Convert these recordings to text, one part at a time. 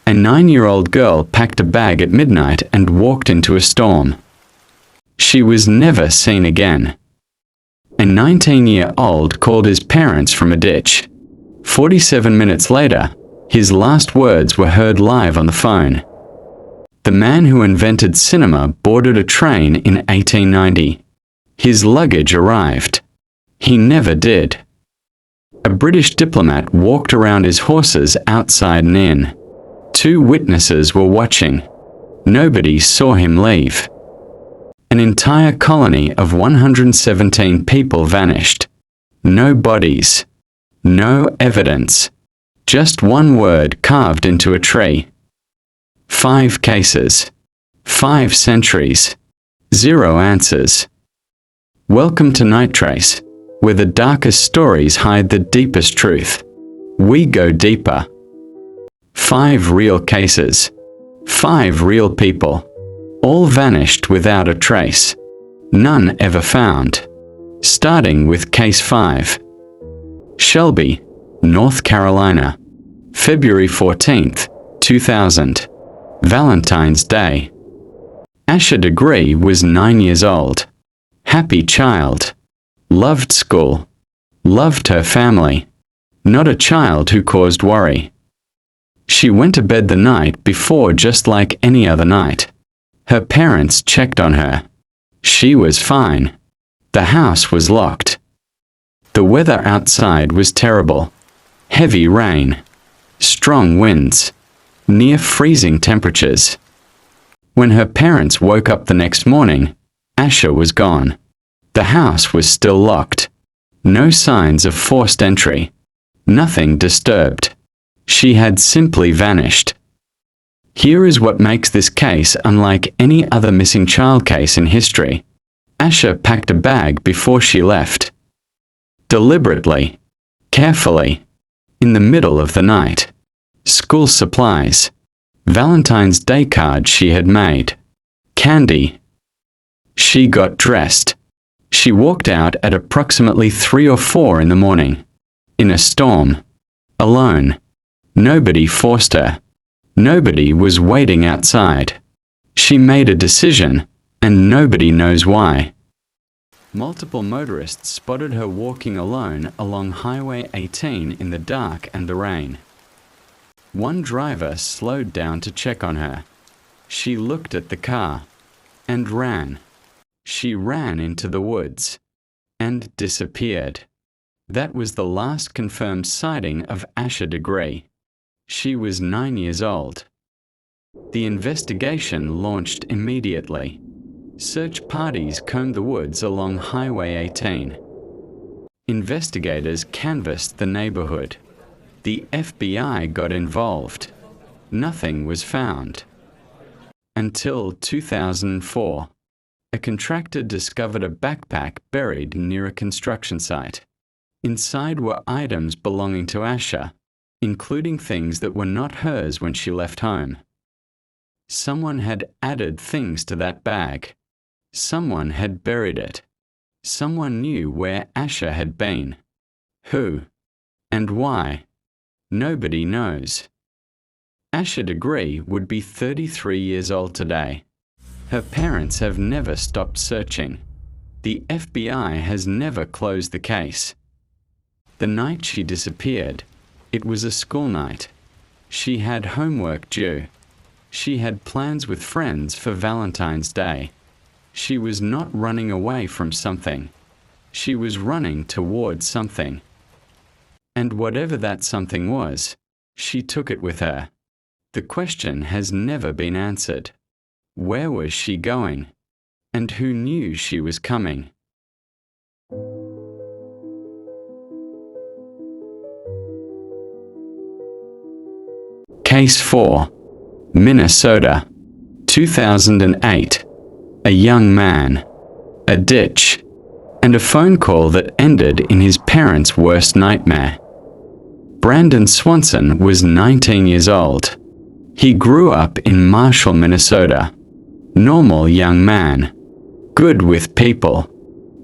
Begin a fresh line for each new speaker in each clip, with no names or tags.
A 9-year-old girl packed a bag at midnight and walked into a storm. She was never seen again. A 19-year-old called his parents from a ditch. 47 minutes later, his last words were heard live on the phone. The man who invented cinema boarded a train in 1890. His luggage arrived. He never did. A British diplomat walked around his horses outside an inn. 2 witnesses were watching. Nobody saw him leave. An entire colony of 117 people vanished. No bodies. No evidence. Just one word carved into a tree. 5 cases. 5 centuries. 0 answers. Welcome to NightTrace, where the darkest stories hide the deepest truth. We go deeper. 5 real cases. 5 real people. All vanished without a trace. None ever found. Starting with Case 5. Shelby, North Carolina. February 14th, 2000. Valentine's Day. Asha Degree was 9 years old. Happy child. Loved school. Loved her family. Not a child who caused worry. She went to bed the night before just like any other night. Her parents checked on her. She was fine. The house was locked. The weather outside was terrible. Heavy rain. Strong winds. Near freezing temperatures. When her parents woke up the next morning, Asha was gone. The house was still locked. No signs of forced entry. Nothing disturbed. She had simply vanished. Here is what makes this case unlike any other missing child case in history. Asha packed a bag before she left. Deliberately. Carefully. In the middle of the night. School supplies. Valentine's Day card she had made. Candy. She got dressed. She walked out at approximately 3 or 4 in the morning. In a storm. Alone. Nobody forced her. Nobody was waiting outside. She made a decision, and nobody knows why. Multiple motorists spotted her walking alone along Highway 18 in the dark and the rain. One driver slowed down to check on her. She looked at the car and ran. She ran into the woods and disappeared. That was the last confirmed sighting of Asha Degree. She was 9 years old. The investigation launched immediately. Search parties combed the woods along Highway 18. Investigators canvassed the neighborhood. The FBI got involved. Nothing was found. Until 2004. A contractor discovered a backpack buried near a construction site. Inside were items belonging to Asha, including things that were not hers when she left home. Someone had added things to that bag. Someone had buried it. Someone knew where Asha had been. Who? And why? Nobody knows. Asha Degree would be 33 years old today. Her parents have never stopped searching. The FBI has never closed the case. The night she disappeared, it was a school night. She had homework due. She had plans with friends for Valentine's Day. She was not running away from something. She was running towards something. And whatever that something was, she took it with her. The question has never been answered. Where was she going? And who knew she was coming? Case 4. Minnesota. 2008. A young man. A ditch. And a phone call that ended in his parents' worst nightmare. Brandon Swanson was 19 years old. He grew up in Marshall, Minnesota. Normal young man. Good with people.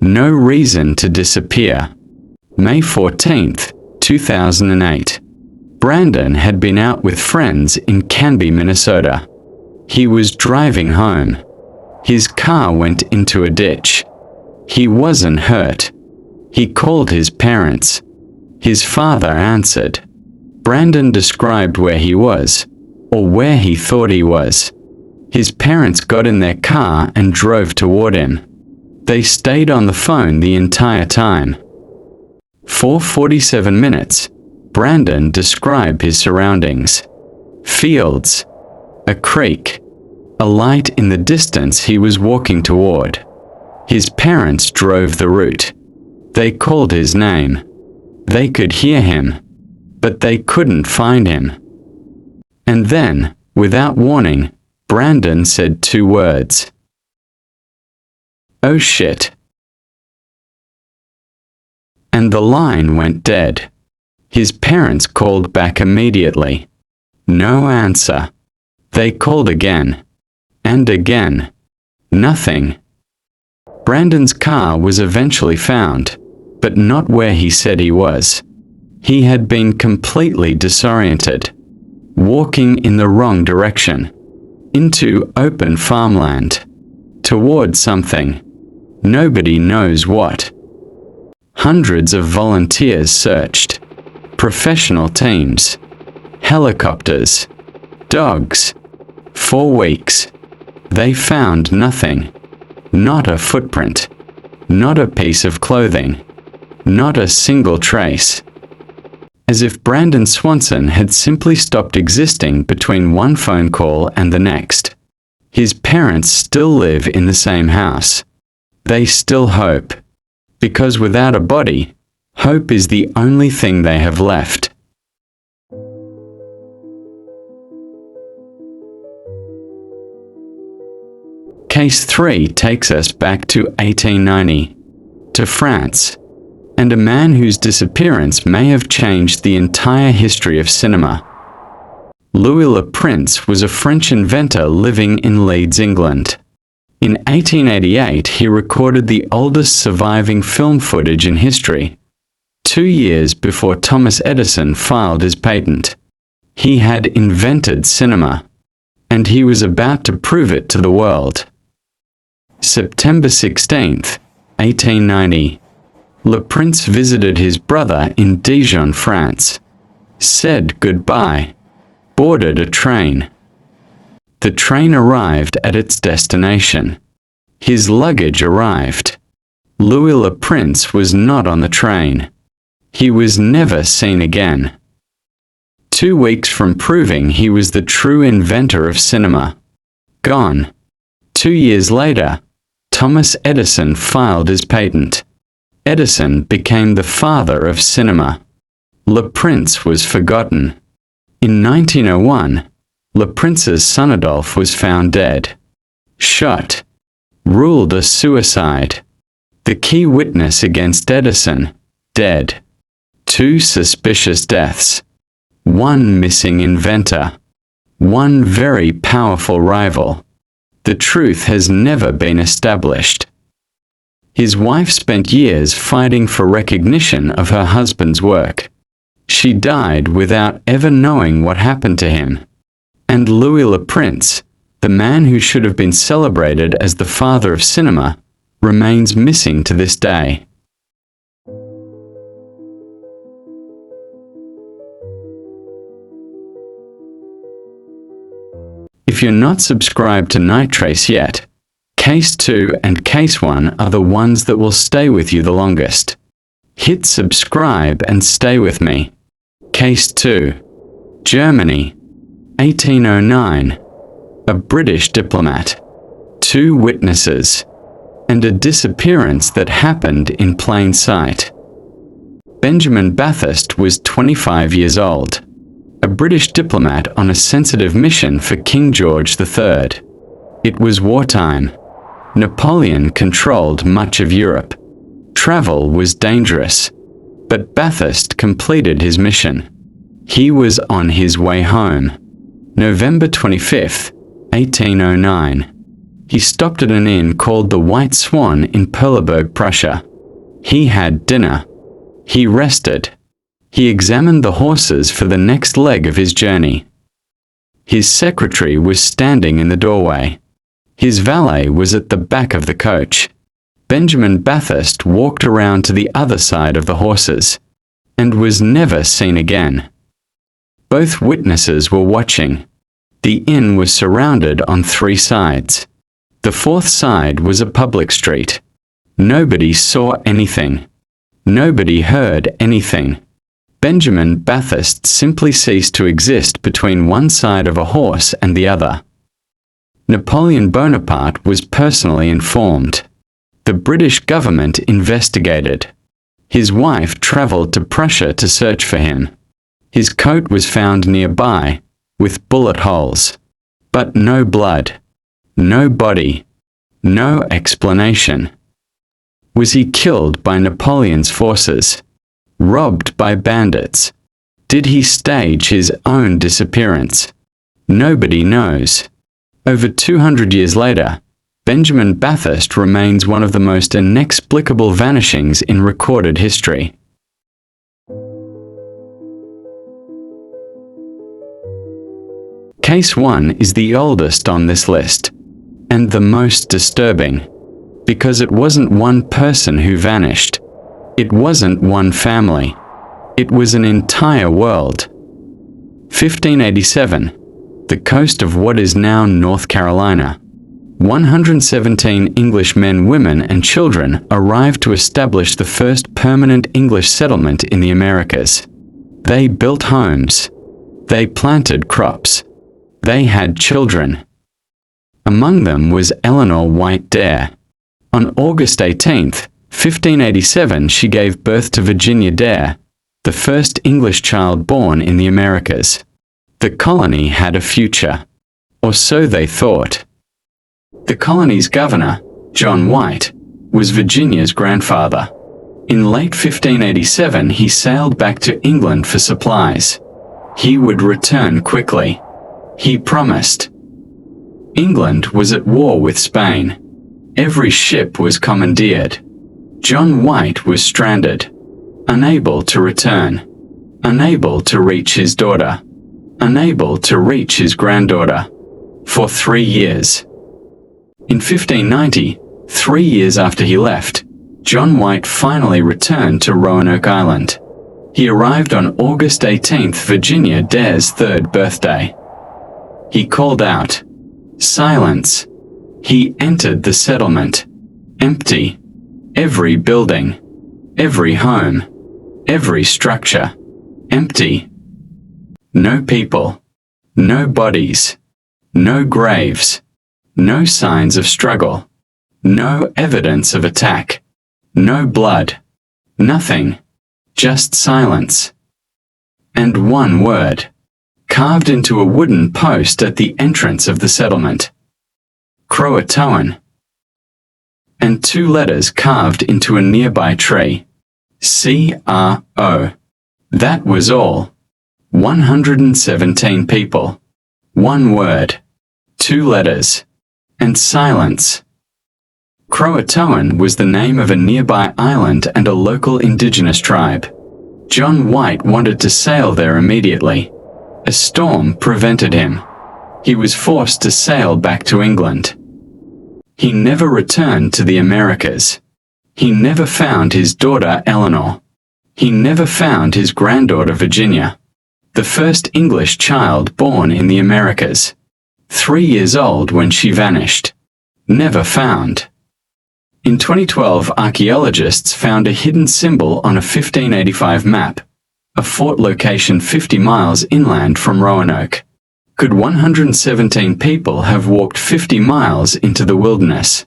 No reason to disappear. May 14th, 2008. Brandon had been out with friends in Canby, Minnesota. He was driving home. His car went into a ditch. He wasn't hurt. He called his parents. His father answered. Brandon described where he was, or where he thought he was. His parents got in their car and drove toward him. They stayed on the phone the entire time. For 47 minutes, Brandon described his surroundings. Fields, a creek, a light in the distance he was walking toward. His parents drove the route. They called his name. They could hear him, but they couldn't find him. And then, without warning, Brandon said 2 words. "Oh shit." And the line went dead. His parents called back immediately. No answer. They called again. And again. Nothing. Brandon's car was eventually found, but not where he said he was. He had been completely disoriented, walking in the wrong direction, into open farmland, toward something. Nobody knows what. Hundreds of volunteers searched. Professional teams. Helicopters. Dogs. For weeks. They found nothing. Not a footprint. Not a piece of clothing. Not a single trace. As if Brandon Swanson had simply stopped existing between one phone call and the next. His parents still live in the same house. They still hope. Because without a body, hope is the only thing they have left. Case 3 takes us back to 1890, to France, and a man whose disappearance may have changed the entire history of cinema. Louis Le Prince was a French inventor living in Leeds, England. In 1888, he recorded the oldest surviving film footage in history, 2 years before Thomas Edison filed his patent. He had invented cinema, and he was about to prove it to the world. September 16, 1890. Le Prince visited his brother in Dijon, France, said goodbye, boarded a train. The train arrived at its destination. His luggage arrived. Louis Le Prince was not on the train. He was never seen again. 2 weeks from proving he was the true inventor of cinema. Gone. 2 years later, Thomas Edison filed his patent. Edison became the father of cinema. Le Prince was forgotten. In 1901, Le Prince's son Adolphe was found dead. Shot. Ruled a suicide. The key witness against Edison, dead. 2 suspicious deaths. 1 missing inventor. 1 very powerful rival. The truth has never been established. His wife spent years fighting for recognition of her husband's work. She died without ever knowing what happened to him. And Louis Le Prince, the man who should have been celebrated as the father of cinema, remains missing to this day. If you're not subscribed to NightTrace yet, Case 2 and Case 1 are the ones that will stay with you the longest. Hit subscribe and stay with me. Case 2. Germany, 1809. A British diplomat. 2 witnesses. And a disappearance that happened in plain sight. Benjamin Bathurst was 25 years old. A British diplomat on a sensitive mission for King George III. It was wartime. Napoleon controlled much of Europe. Travel was dangerous. But Bathurst completed his mission. He was on his way home. November 25, 1809. He stopped at an inn called the White Swan in Perleberg, Prussia. He had dinner. He rested. He examined the horses for the next leg of his journey. His secretary was standing in the doorway. His valet was at the back of the coach. Benjamin Bathurst walked around to the other side of the horses, and was never seen again. Both witnesses were watching. The inn was surrounded on 3 sides. The 4th side was a public street. Nobody saw anything. Nobody heard anything. Benjamin Bathurst simply ceased to exist between one side of a horse and the other. Napoleon Bonaparte was personally informed. The British government investigated. His wife traveled to Prussia to search for him. His coat was found nearby, with bullet holes. But no blood. No body. No explanation. Was he killed by Napoleon's forces? Robbed by bandits? Did he stage his own disappearance? Nobody knows. Over 200 years later, Benjamin Bathurst remains one of the most inexplicable vanishings in recorded history. Case 1 is the oldest on this list, and the most disturbing, because it wasn't one person who vanished. It wasn't one family. It was an entire world. 1587, the coast of what is now North Carolina. 117 English men, women, and children arrived to establish the first permanent English settlement in the Americas. They built homes. They planted crops. They had children. Among them was Eleanor White Dare. On August 18, 1587, she gave birth to Virginia Dare, the first English child born in the Americas. The colony had a future, or so they thought. The colony's governor, John White, was Virginia's grandfather. In late 1587, he sailed back to England for supplies. He would return quickly. He promised. England was at war with Spain. Every ship was commandeered. John White was stranded, unable to return, unable to reach his daughter, unable to reach his granddaughter, for 3 years. In 1590, 3 years after he left, John White finally returned to Roanoke Island. He arrived on August 18th, Virginia Dare's 3rd birthday. He called out, "Silence!" He entered the settlement. Empty. Every building, every home, every structure, empty. No people, no bodies, no graves, no signs of struggle, no evidence of attack, no blood, nothing, just silence. And one word, carved into a wooden post at the entrance of the settlement. Croatoan. And 2 letters carved into a nearby tree. C-R-O. That was all. 117 people. 1 word. 2 letters. And silence. Croatoan was the name of a nearby island and a local indigenous tribe. John White wanted to sail there immediately. A storm prevented him. He was forced to sail back to England. He never returned to the Americas. He never found his daughter Eleanor. He never found his granddaughter Virginia, the first English child born in the Americas. 3 years old when she vanished. Never found. In 2012, archaeologists found a hidden symbol on a 1585 map, a fort location 50 miles inland from Roanoke. Could 117 people have walked 50 miles into the wilderness?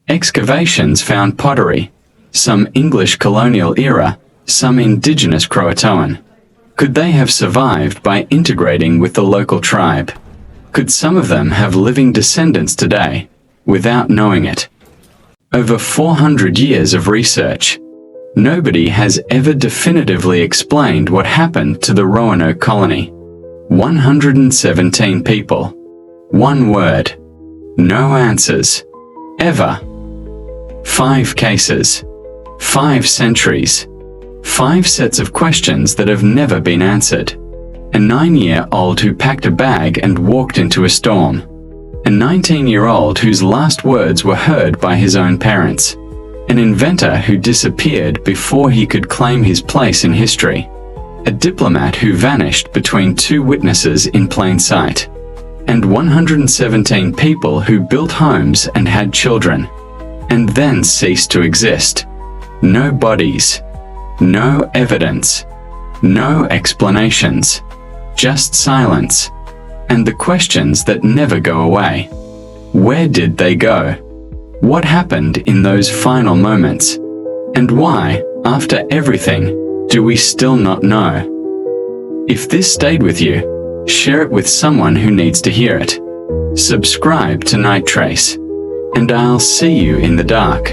Excavations found pottery, some English colonial era, some indigenous Croatoan. Could they have survived by integrating with the local tribe? Could some of them have living descendants today, without knowing it? Over 400 years of research, nobody has ever definitively explained what happened to the Roanoke colony. 117 people. 1 word. No answers. Ever. 5 cases. 5 centuries. 5 sets of questions that have never been answered. A 9-year-old who packed a bag and walked into a storm. A 19-year-old whose last words were heard by his own parents. An inventor who disappeared before he could claim his place in history. A diplomat who vanished between 2 witnesses in plain sight. And 117 people who built homes and had children, and then ceased to exist. No bodies, no evidence, no explanations, just silence, and the questions that never go away. Where did they go? What happened in those final moments? And why, after everything, do we still not know? If this stayed with you, share it with someone who needs to hear it. Subscribe to NightTrace, and I'll see you in the dark.